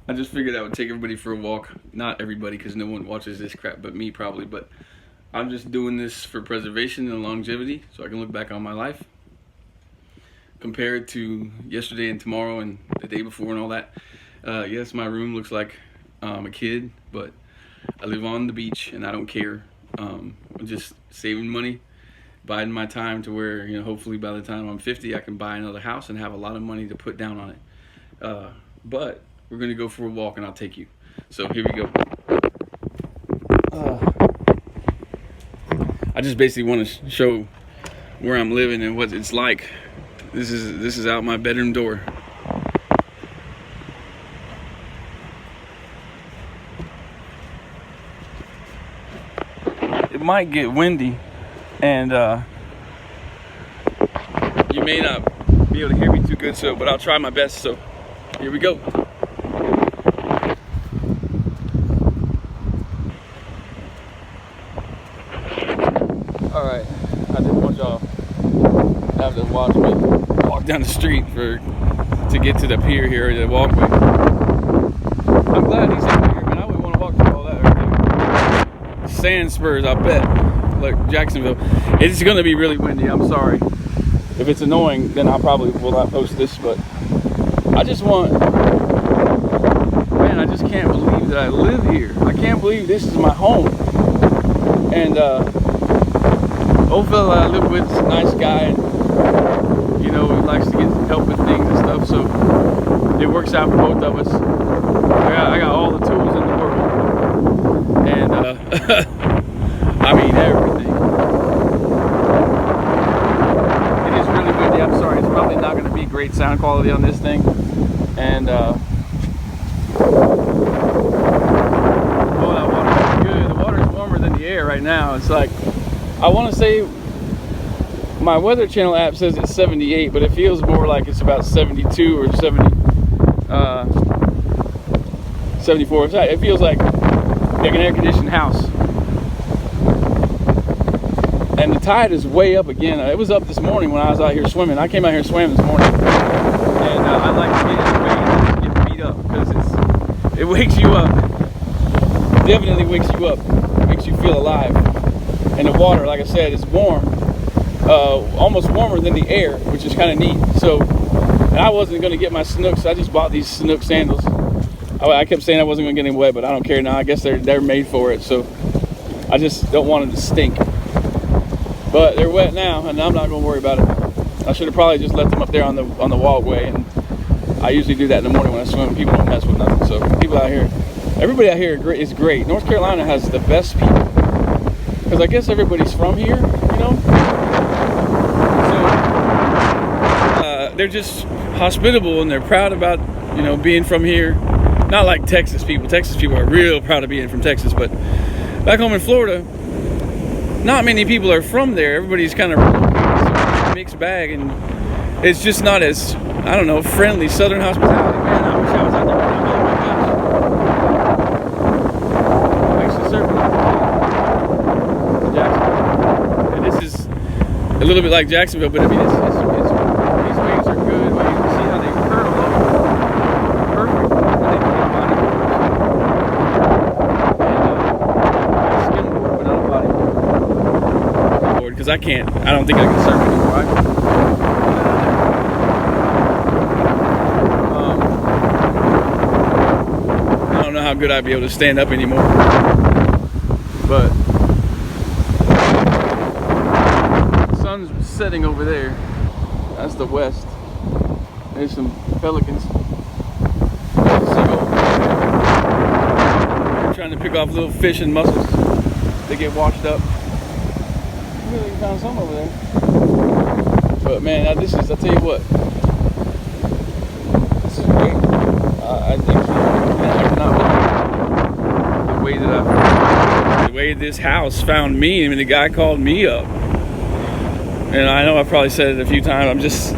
I just figured I would take everybody for a walk. Not everybody, because no one watches this crap but me probably, but I'm just doing this for preservation and longevity so I can look back on my life. Compared to yesterday and tomorrow and the day before and all that. Yes, my room looks like a kid, but I live on the beach and I don't care. I'm just saving money, biding my time to where, hopefully by the time I'm 50, I can buy another house and have a lot of money to put down on it. But we're going to go for a walk and I'll take you. So here we go. I just basically want to show where I'm living and what it's like. This is out my bedroom door. It might get windy and you may not be able to hear me too good, but I'll try my best. So here we go. Alright, I didn't want y'all to have to watch me walk down the street to get to the pier here, the walkway. I'm glad he's up here, man. I wouldn't want to walk through all that right there. Sand spurs, I bet. Look, Jacksonville. It's going to be really windy. I'm sorry. If it's annoying, then I probably will not post this, but I just can't believe that I live here. I can't believe this is my home. And old fella I live with is a nice guy, and he likes to get help with things and stuff, so it works out for both of us. I got all the tools in the world, and I mean everything. It is really windy. I'm sorry, it's probably not going to be great sound quality on this thing, and oh, that water is good. The water is warmer than the air right now. It's like, I want to say my Weather Channel app says it's 78, but it feels more like it's about 72 or 74. It feels like an air-conditioned house. And the tide is way up again. It was up this morning when I was out here swimming. I came out here swimming this morning, and I like to get in the rain and get beat up because it wakes you up. It definitely wakes you up. It makes you feel alive. And the water, like I said, is warm, almost warmer than the air, which is kind of neat. So, and I wasn't going to get my Snooks. I just bought these Snook sandals. I kept saying I wasn't going to get any wet, but I don't care now. I guess they're made for it. So I just don't want them to stink. But they're wet now, and I'm not going to worry about it. I should have probably just left them up there on the walkway. And I usually do that in the morning when I swim. People don't mess with nothing. So people out here, everybody out here is great. North Carolina has the best people. Because I guess everybody's from here, So they're just hospitable and they're proud about, being from here. Not like Texas people. Texas people are real proud of being from Texas. But back home in Florida, not many people are from there. Everybody's kind of a mixed bag. And it's just not as, friendly Southern hospitality. Man, I wish I was out there. A little bit like Jacksonville, but I mean, these waves are good. You can see how they curl over. Perfect. And they can I skimboard, but not a bodyboard. Because I don't think I can surf anymore. I don't know how good I'd be able to stand up anymore. But setting over there. That's the west. There's some pelicans. They're trying to pick off little fish and mussels. They get washed up. I really found some over there. But man, I'll tell you what. This is great. I think I cannot believe the way this house found me. I mean, the guy called me up. And I know I've probably said it a few times.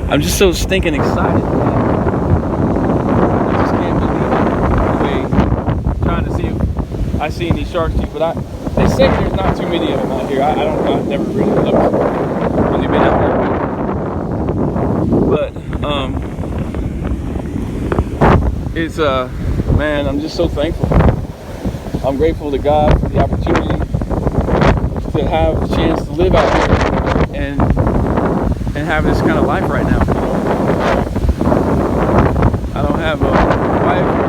I'm just so stinking excited. I just can't believe it. Trying to see if I see any sharks too, but they say there's not too many of them out here. I've never really looked. Only been out there, but it's man, I'm just so thankful. I'm grateful to God for the opportunity to have a chance to live out here and have this kind of life right now. I don't have a wife or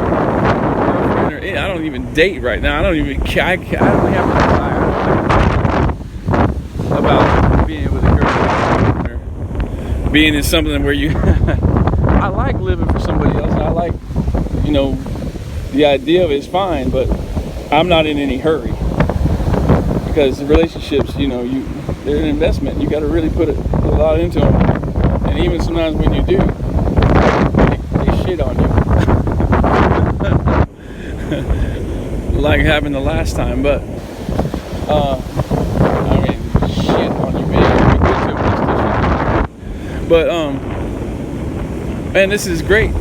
girlfriend, I don't even date right now. I don't really have a desire about being with a girlfriend or being in something where you I like living for somebody else, and I like, you know, the idea of it is fine, but I'm not in any hurry, because the relationships, you know, they're an investment. You got to really put a lot into them, and even sometimes when you do, they shit on you, like happened the last time. But I mean, shit on you, man. But man, this is great.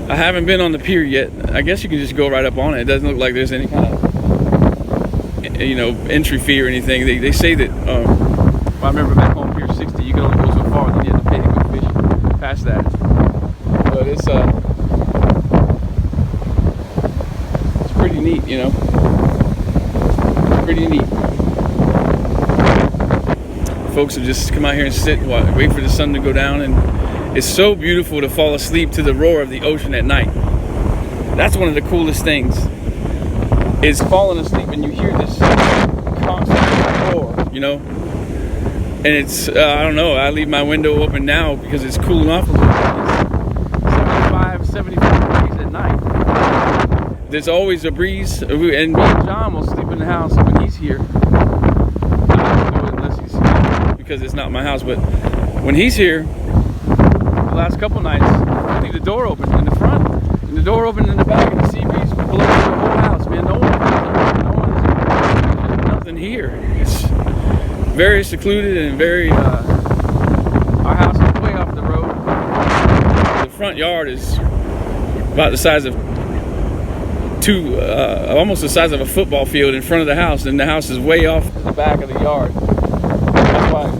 I haven't been on the pier yet. I guess you can just go right up on it. It doesn't look like there's any kind of, you know, entry fee or anything. They say that, I remember back home, Pier 60, you could only go so far, then you had to pay to go fish past that. But it's pretty neat, you know. It's pretty neat. Folks will just come out here and sit, wait for the sun to go down, and it's so beautiful to fall asleep to the roar of the ocean at night. That's one of the coolest things, is falling asleep and you hear this constant roar, you know? And it's, I don't know, I leave my window open now because it's cooling off a little bit. It's 75 degrees at night. There's always a breeze, and me and John will sleep in the house when he's here. Unless he's here, because it's not my house, but when he's here, the last couple nights, I leave the door open in the front, and the door open in the back, and the sea breeze blows through the whole house, man. No one's nothing here. It's very secluded and very, our house is way off the road. The front yard is about the size of almost the size of a football field in front of the house, and the house is way off the back of the yard. That's why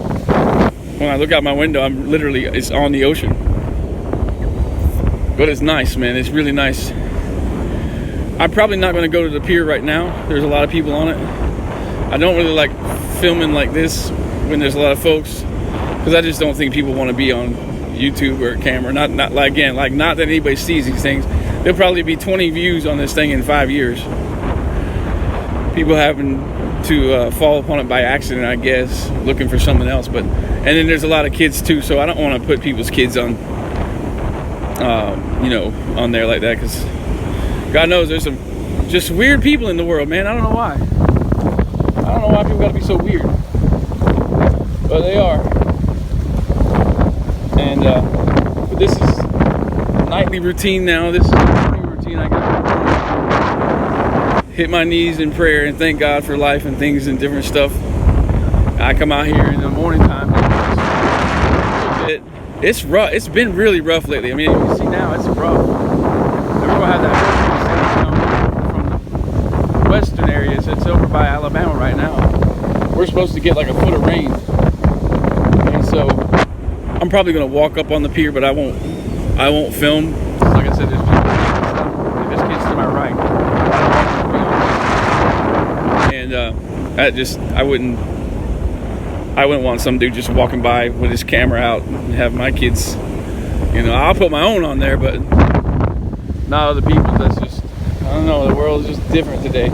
when I look out my window, it's on the ocean. But it's nice, man. It's really nice. I'm probably not going to go to the pier right now. There's a lot of people on it. I don't really like filming like this when there's a lot of folks, because I just don't think people want to be on YouTube or a camera. Not that anybody sees these things. There'll probably be 20 views on this thing in 5 years. People happen to fall upon it by accident, I guess, looking for something else. And then there's a lot of kids too, so I don't want to put people's kids on, you know, on there like that, because God knows there's some just weird people in the world, man. I don't know why. I don't know why people gotta be so weird, but they are. And this is nightly routine now. This is morning routine. I gotta hit my knees in prayer and thank God for life and things and different stuff. I come out here in the morning time. It's rough. It's been really rough lately. I mean, you can see now it's rough. Remember I had that from the western areas. It's over by Alabama right now. We're supposed to get like a foot of rain, and so I'm probably gonna walk up on the pier, but I won't film. Like I said, there's people and there's kids to my right. And I wouldn't want some dude just walking by with his camera out and have my kids, you know. I'll put my own on there, but not other people. That's just, I don't know, the world is just different today.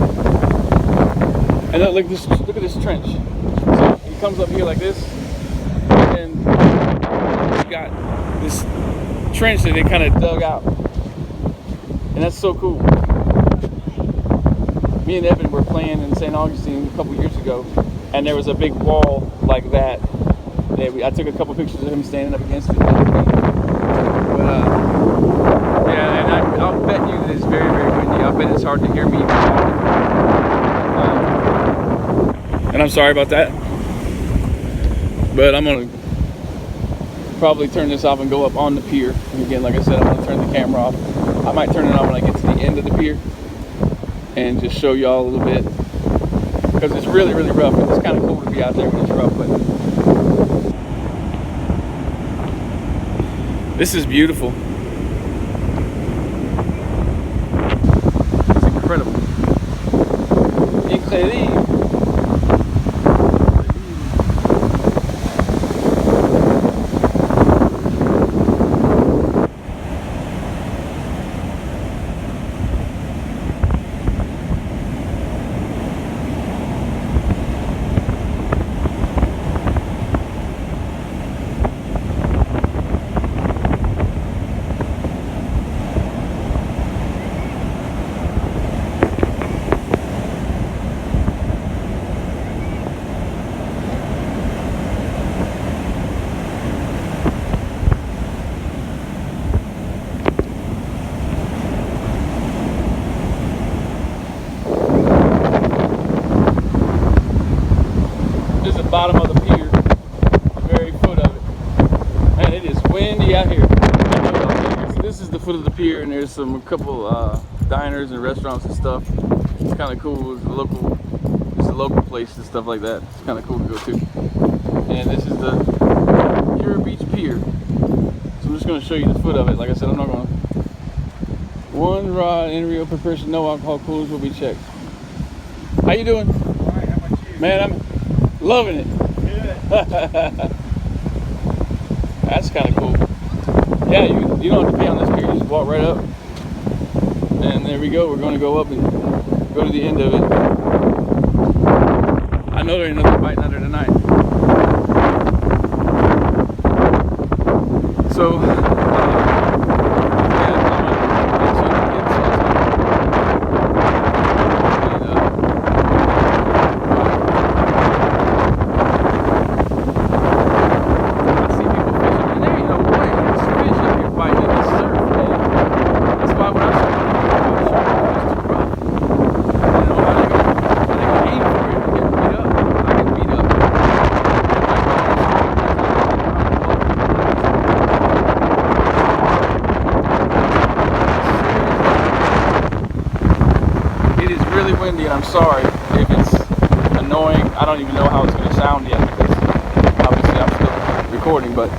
And look at this trench. So he comes up here like this, and you got this trench that they kind of dug out, and that's so cool. Me and Evan were playing in St. Augustine a couple years ago, and there was a big wall like that. I took a couple pictures of him standing up against it. But yeah, and I'll bet you that it's very, very windy. I'll bet it's hard to hear me. And I'm sorry about that. But I'm gonna probably turn this off and go up on the pier. And again, like I said, I'm gonna turn the camera off. I might turn it on when I get to the end of the pier and just show y'all a little bit, because it's really, really rough. And it's kind of cool to be out there when it's rough. But This is beautiful. It's incredible. Incredible. Bottom of the pier, the very foot of it, and it is windy out here. So this is the foot of the pier, and there's a couple diners and restaurants and stuff. It's kind of cool. It's a local place and stuff like that. It's kind of cool to go to. And this is the Kure Beach pier. So I'm just going to show you the foot of it. Like I said, I'm not going to. One rod in Rio per person, no alcohol, coolers will be checked. How you doing? All right, how about you? Man, I'm loving it. That's kind of cool. Yeah, you don't have to pay on this pier. You just walk right up. And there we go. We're going to go up and go to the end of it. I know there ain't nothing biting under tonight. So, windy, and I'm sorry if it's annoying. I don't even know how it's going to sound yet because obviously I'm still recording, but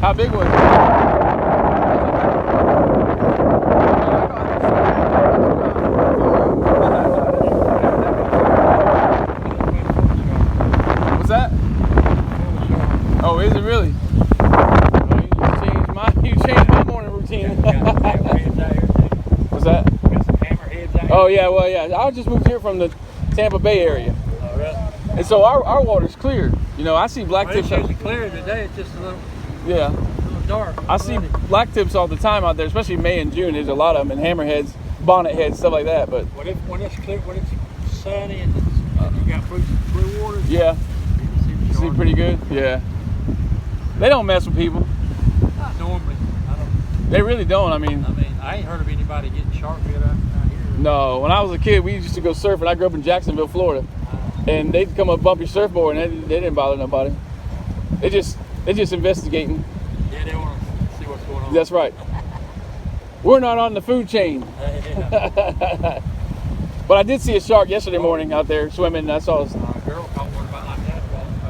how big was it? What's that? Oh, is it really? Oh, you changed my morning routine. What's that? Got some hammerheads out here. Oh yeah, well yeah. I just moved here from the Tampa Bay area. Oh, really? And so our water's clear. You know, I see black Well, tips. it's usually clear today. It's just a little dark. I see black tips all the time out there, especially May and June. There's a lot of them, and hammerheads, bonnet heads, stuff like that. But when it's clear, when it's sunny and you got blue water, yeah, you see pretty good. Yeah, they don't mess with people. Not normally. I don't. They really don't. I mean, I ain't heard of anybody getting shark bit out here. No, when I was a kid, we used to go surfing. I grew up in Jacksonville, Florida, and they'd come up bump your surfboard, and they didn't bother nobody. They just investigating. Yeah, they want to see what's going on. That's right. We're not on the food chain. But I did see a shark yesterday morning out there swimming, and I saw. A girl caught one about like that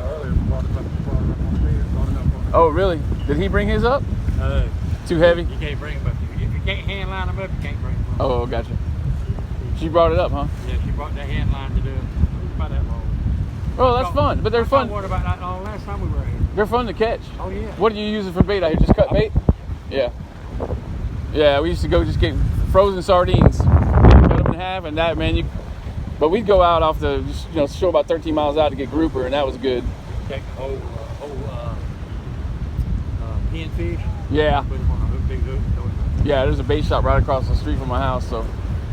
earlier. Brought it up on Oh, really? Did he bring his up? Too heavy? You can't bring them up. If you can't hand line them up, you can't bring them up. Oh, gotcha. She brought it up, huh? Yeah, she brought that hand line to do it. It was about that long. Oh, that's fun. But they're fun. What about that long last time we were here? They're fun to catch. Oh, yeah. What do you use it for bait out here? Just cut bait? Yeah. Yeah, we used to go just get frozen sardines. Cut them in half, and that, man, but we'd go out off the, shore about 13 miles out to get grouper, and that was good. Take the whole pinfish. Yeah. Put them on a big hook. Yeah, there's a bait shop right across the street from my house, so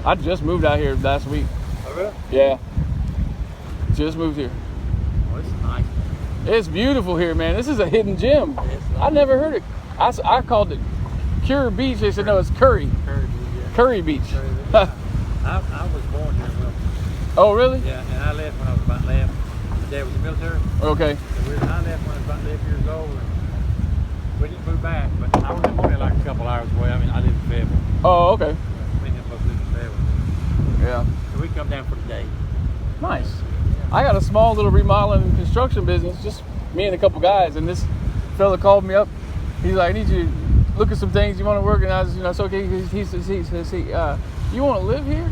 I just moved out here last week. Oh, really? Yeah. Just moved here. Oh, it's nice. It's beautiful here, man. This is a hidden gem. I never heard it. I called it Kure Beach. They said, no, it's Kure. Kure Beach. I was born here. Oh, really? Yeah, and I left when I was about 11. My dad was in the military. Okay. So I left when I was about 11 years old. And we didn't move back, but I was only like a couple hours away. I live in Fayetteville. Oh, okay. Me and him both live in Fayetteville. Yeah. So we come down for the day. Nice. I got a small little remodeling and construction business, just me and a couple guys, and this fella called me up. He's like, I need you to look at some things. You want to work? And I was, it's okay. He says, you want to live here?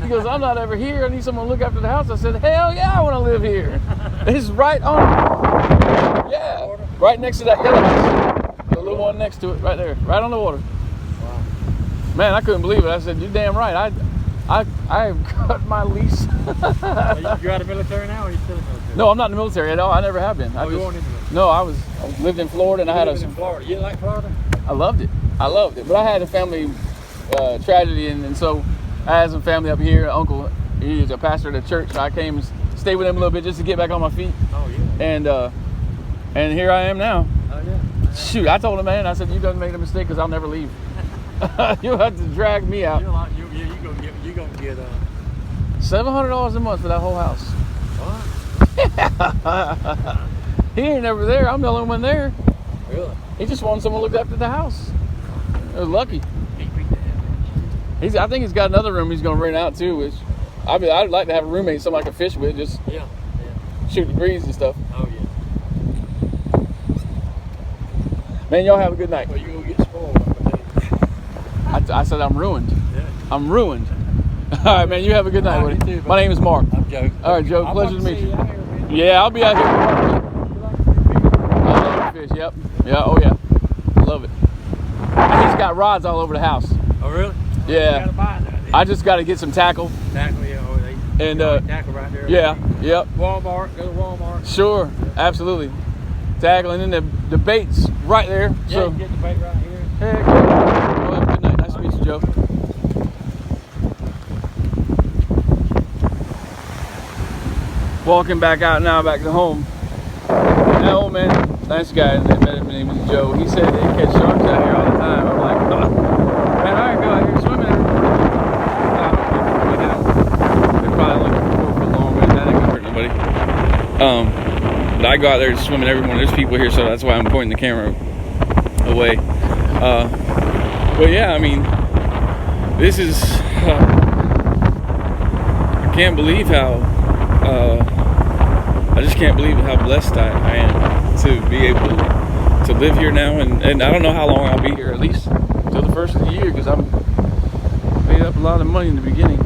He goes, I'm not ever here. I need someone to look after the house. I said, hell yeah, I want to live here. It's right on. Yeah, right next to that yellow house. The little one next to it, right there, right on the water. Wow. Man, I couldn't believe it. I said, you're damn right. I cut my lease. You're out of the military now, or are you still in the military? No, I'm not in the military at all. I never have been. Oh, you weren't in the military? No, I lived in Florida, and I had in Florida. You like Florida? I loved it. But I had a family tragedy, and so I had some family up here. Uncle, he's a pastor at a church, so I came and stayed with him a little bit just to get back on my feet. Oh yeah. And here I am now. Oh yeah. Shoot, I told him, man, I said, you done made a mistake because I'll never leave. You'll have to drag me out. You gonna get $700 a month for that whole house. What? He ain't never there. I'm the only one there. Really? He just wanted someone to look after the house. It was lucky. I think he's got another room he's gonna rent out too. Which I'd like to have a roommate, somebody I can fish with, just shoot the breeze and stuff. Oh yeah. Man, y'all have a good night. Well, you gonna get spoiled. I said I'm ruined. Yeah. I'm ruined. All right, man. You have a good night, buddy. You too, My name is Mark. I'm Joe. All right, Joe. Pleasure to meet you. Yeah, I'll be out here. I love to fish. Yep. Yeah. Oh yeah. Love it. He's got rods all over the house. Oh really? Yeah. You gotta buy that. I just got to get some tackle. Tackle, yeah. Oh, And tackle right there. yeah. Yep. Walmart. Go to Walmart. Sure. Absolutely. Tackle, and then the bait's right there. Yeah, So. you can get the bait right here. Heck, well, have a good night. Nice to meet you, Joe. Walking back out now, back to home. That old man, nice guy, his name was Joe. He said they catch sharks out here all the time. I'm like, man, I can go out here swimming every morning. They're probably looking for 4 foot long, man. That ain't gonna hurt nobody. But I go out there swimming every morning. There's people here, so that's why I'm pointing the camera away. But yeah, I mean, this is, I can't believe how, I just can't believe how blessed I am to be able to live here now. And I don't know how long I'll be here, at least till the first of the year, because I'm made up a lot of money in the beginning.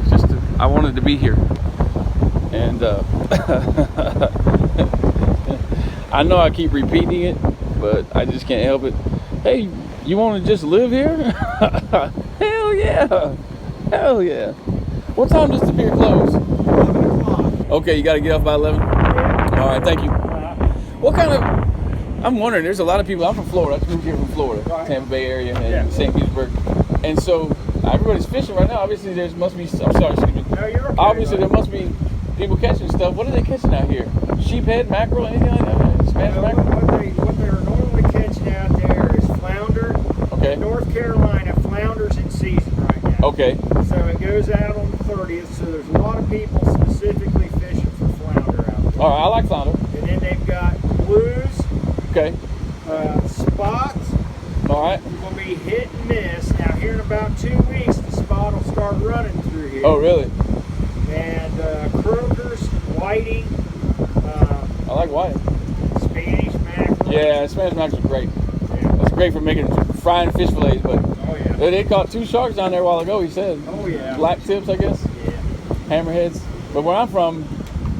I wanted to be here. And I know I keep repeating it, but I just can't help it. Hey, you want to just live here? Hell yeah. Hell yeah. What time does the pier close? 11 o'clock. Okay, you got to get off by 11? Yeah. All right, thank you. What kind of, I'm wondering, there's a lot of people, I'm from Florida, I just moved here from Florida, Right. Tampa Bay area and St. Petersburg. And so everybody's fishing right now. Obviously there must be, I'm sorry, excuse me. No, you're okay, Obviously buddy. there must be people catching stuff. What are they catching out here? Sheephead, mackerel, anything like that? Spanish mackerel? What they're normally catching out there is flounder. Okay. North Carolina, flounder's in season right now. Okay. So it goes out on the 30th, so there's a lot of people specifically fishing for flounder out there. All right, I like flounder. And then they've got blues, Okay. spots. All right. It's going to be hit and miss. Now here in about 2 weeks, the spot will start running through here. Oh, really? And croakers, whiting, I like white. Spanish mackerel. Yeah, Spanish mackerel are great. Yeah. That's great for making frying fish fillets, but Oh yeah. they caught 2 sharks down there a while ago, he said. Oh yeah. Black tips, I guess. Yeah. Hammerheads. But where I'm from,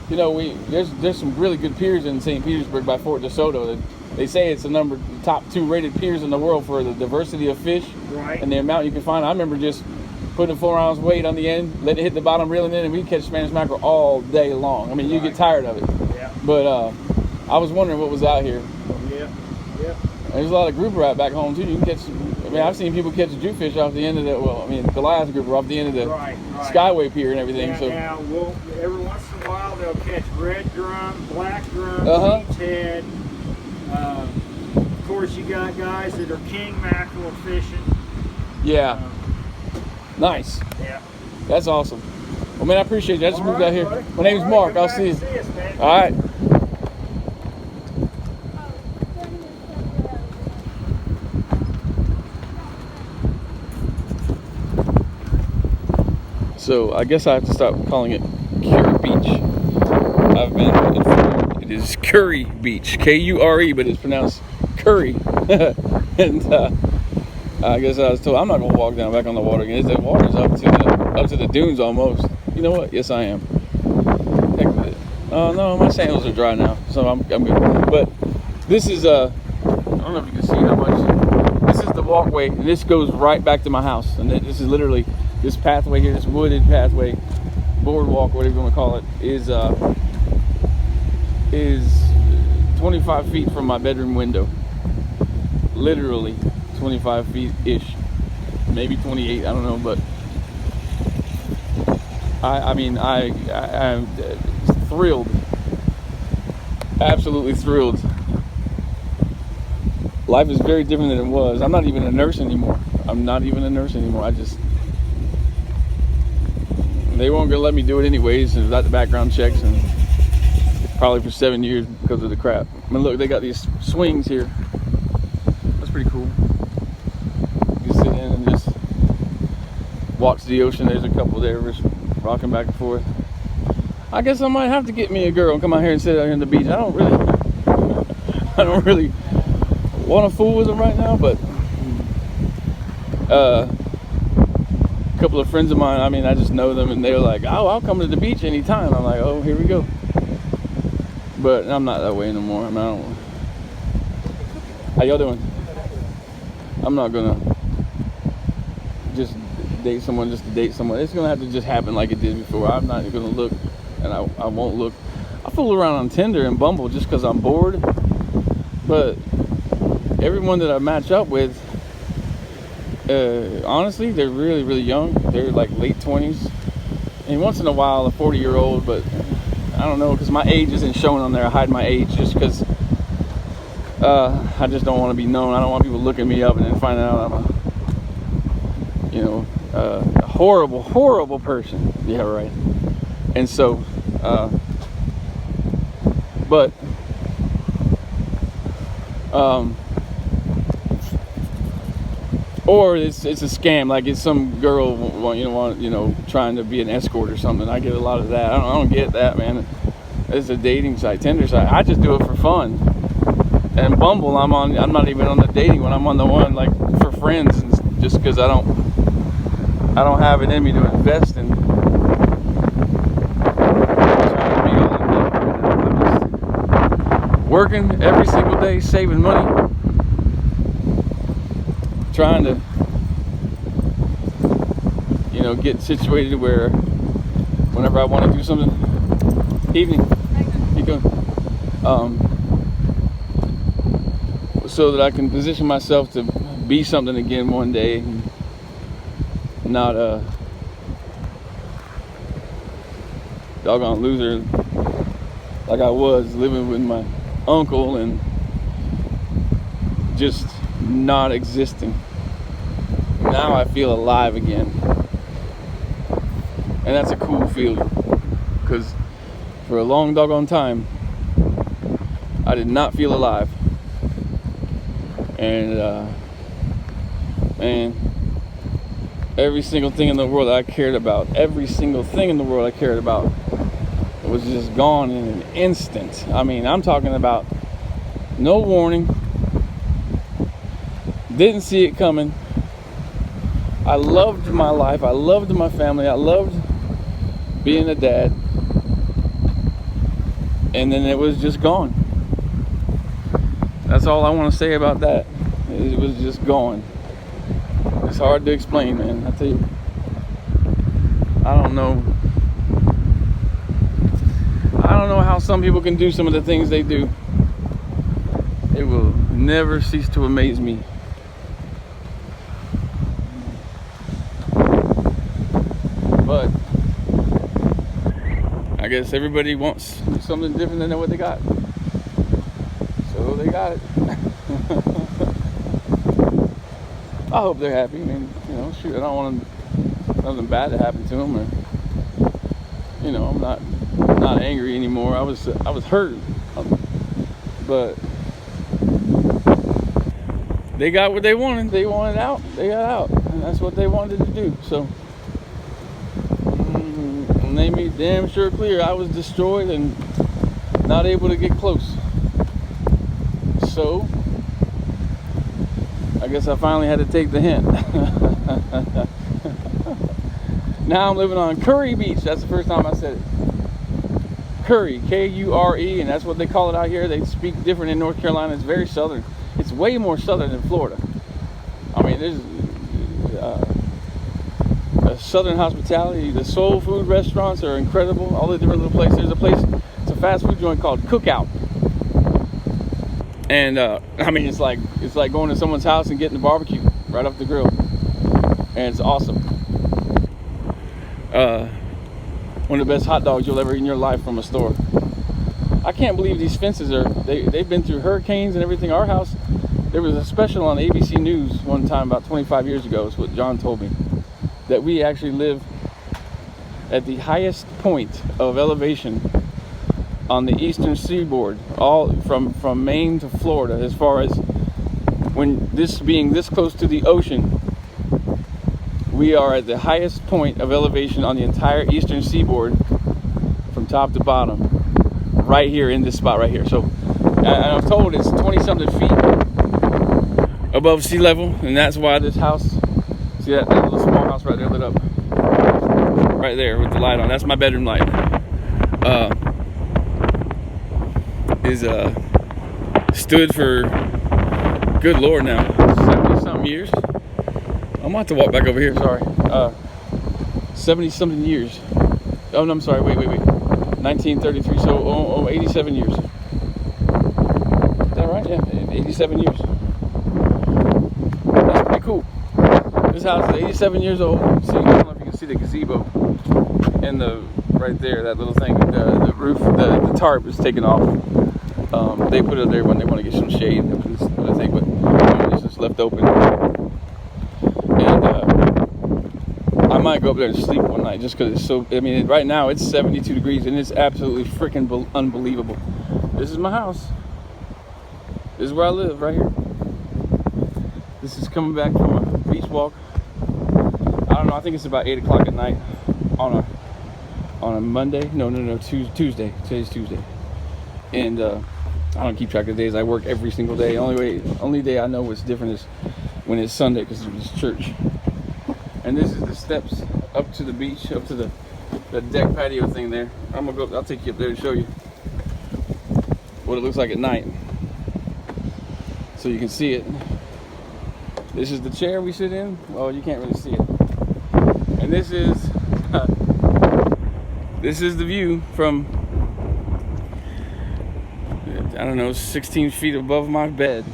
you know, there's some really good piers in St. Petersburg by Fort DeSoto. They say it's the top 2 rated piers in the world for the diversity of fish Right. and the amount you can find. I remember just putting a 4-ounce weight on the end, letting it hit the bottom, reeling in, and we catch Spanish mackerel all day long. I mean, you get tired of it. Yeah. But I was wondering what was out here. Yeah. Yeah. There's a lot of grouper out back home too. You can catch. I mean, I've seen people catch jewfish off the end of the. Well, I mean, Goliath grouper off the end of the Right. Skyway Pier and everything. Yeah, So now every once in a while they'll catch red drum, black drum, sheep's head. Of course, you got guys that are king mackerel fishing. yeah, nice. Yeah. That's awesome. Well, man, I appreciate you. I just moved out here. Buddy. My name's All Mark. come I'll back see you. and See us, man. All right. So I guess I have to stop calling it Kure Beach. I've been informed it is Kure Beach, K-U-R-E, but it's pronounced Curry. And I guess I was told I'm not gonna walk down back on the water again. The water's up to the dunes almost. You know what? Yes, I am. Heck with it. Oh no, my sandals are dry now, so I'm good. But this is I don't know if you can see how much. This is the walkway, and this goes right back to my house. And this is literally this pathway here, this wooded pathway, boardwalk, whatever you want to call it, is 25 feet from my bedroom window. Literally 25 feet ish, maybe 28. I don't know, but I'm thrilled, absolutely thrilled. Life is very different than it was. I'm not even a nurse anymore. They weren't gonna let me do it anyways without the background checks, and probably for 7 years because of the crap. I mean, look, they got these swings here. That's pretty cool. You can sit in and just watch the ocean. There's a couple there just rocking back and forth. I guess I might have to get me a girl and come out here and sit out here on the beach. I don't really want to fool with them right now, but a couple of friends of mine, I mean, I just know them, and they're like, oh, I'll come to the beach anytime. I'm like, oh, here we go. But I'm not that way no more. I mean, I don't. How y'all doing? I'm not gonna just date someone just to date someone. It's gonna have to just happen like it did before. I'm not gonna look, and I won't look. I fool around on Tinder and Bumble just because I'm bored. But everyone that I match up with, honestly, they're really, really young. They're like late 20s. And once in a while, a 40-year-old, but I don't know, because my age isn't shown on there. I hide my age just because I just don't want to be known. I don't want people looking me up and then finding out I'm a horrible, horrible person. Yeah, right. And so, or it's a scam, like it's some girl trying to be an escort or something. I get a lot of that. I don't get that, man. It's a dating site, Tinder site. I just do it for fun. And Bumble, I'm not even on the dating one. I'm on the one like for friends, and just because I don't have it in me to invest in trying to be all in working every single day, saving money, trying to, you know, get situated where whenever I want to do something, evening, you go, so that I can position myself to be something again one day, and not a doggone loser like I was living with my uncle and just not existing. Now I feel alive again, and that's a cool feeling, because for a long doggone time I did not feel alive. And man, every single thing in the world that I cared about, was just gone in an instant. I mean, I'm talking about no warning, didn't see it coming. I loved my life, I loved my family, I loved being a dad, and then it was just gone. That's all I want to say about that. It was just gone. It's hard to explain, man. I tell you, I don't know how some people can do some of the things they do. It will never cease to amaze me. But I guess everybody wants something different than what they got. So they got it. I hope they're happy. I mean, you know, shoot, I don't want nothing bad to happen to them, or, you know, I'm not angry anymore. I was hurt, but they got what they wanted. They wanted out. They got out, and that's what they wanted to do. So, and they made damn sure clear I was destroyed and not able to get close. So I guess I finally had to take the hint. Now I'm living on Kure Beach. That's the first time I said it. Kure, K-U-R-E, and that's what they call it out here. They speak different in North Carolina. It's very southern. It's way more southern than Florida. I mean, there's a southern hospitality. The soul food restaurants are incredible. All the different little places. There's a place, it's a fast food joint called Cookout. And I mean, it's like going to someone's house and getting the barbecue right off the grill, and it's awesome. One of the best hot dogs you'll ever eat in your life from a store. I can't believe these fences they've been through hurricanes and everything. Our house, there was a special on ABC News one time about 25 years ago, is what John told me, that we actually live at the highest point of elevation on the eastern seaboard, all from Maine to Florida, as far as when this being this close to the ocean, we are at the highest point of elevation on the entire eastern seaboard from top to bottom, right here in this spot right here. So I'm told it's 20-something feet above sea level, and that's why this house, see that little small house right there lit up, right there with the light on, that's my bedroom light, is stood for, good Lord, now 70-something years. I'm about to walk back over here, sorry. 70-something years. Oh no, I'm sorry, wait. 1933, so 87 years. Is that right? Yeah, 87 years. That's pretty cool. This house is 87 years old. See, I don't know if you can see the gazebo and right there, that little thing, the roof, the tarp is taken off. They put it there when they want to get some shade, but it's just left open. And I might go up there and sleep one night just because it's so, I mean, right now it's 72 degrees and it's absolutely freaking unbelievable. This is my house. This is where I live, right here. This is coming back from a beach walk. I don't know, I think it's about 8 o'clock at night on a Monday. No, Tuesday. Today's Tuesday. And I don't keep track of days. I work every single day. Only day I know what's different is when it's Sunday, because it's church. And this is the steps up to the beach, up to the deck patio thing there. I'll take you up there and show you. what it looks like at night, so you can see it. This is the chair we sit in. Well, you can't really see it. And this is this is the view from, I don't know, 16 feet above my bed,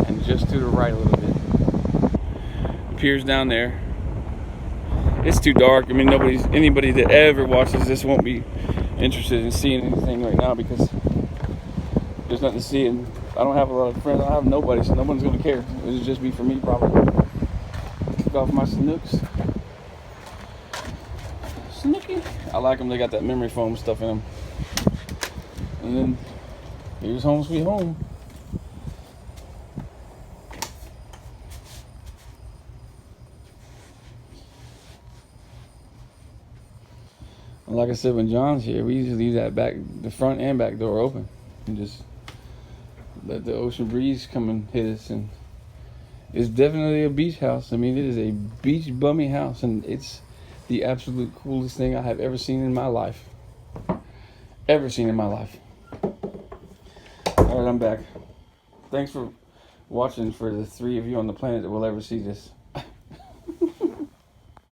and just to the right a little bit. The pier's down there. It's too dark. I mean, anybody that ever watches this won't be interested in seeing anything right now because there's nothing to see, and I don't have a lot of friends. I have nobody, so no one's gonna care. It'll just be for me probably. Take off my Snooks. Snooky. I like them. They got that memory foam stuff in them. And then here's home sweet home. And like I said, when John's here, we usually leave the front and back door open, and just let the ocean breeze come and hit us. And it's definitely a beach house. I mean, it is a beach bummy house, and it's the absolute coolest thing I have ever seen in my life. Ever seen in my life. All right, I'm back. Thanks for watching, for the 3 of you on the planet that will ever see this.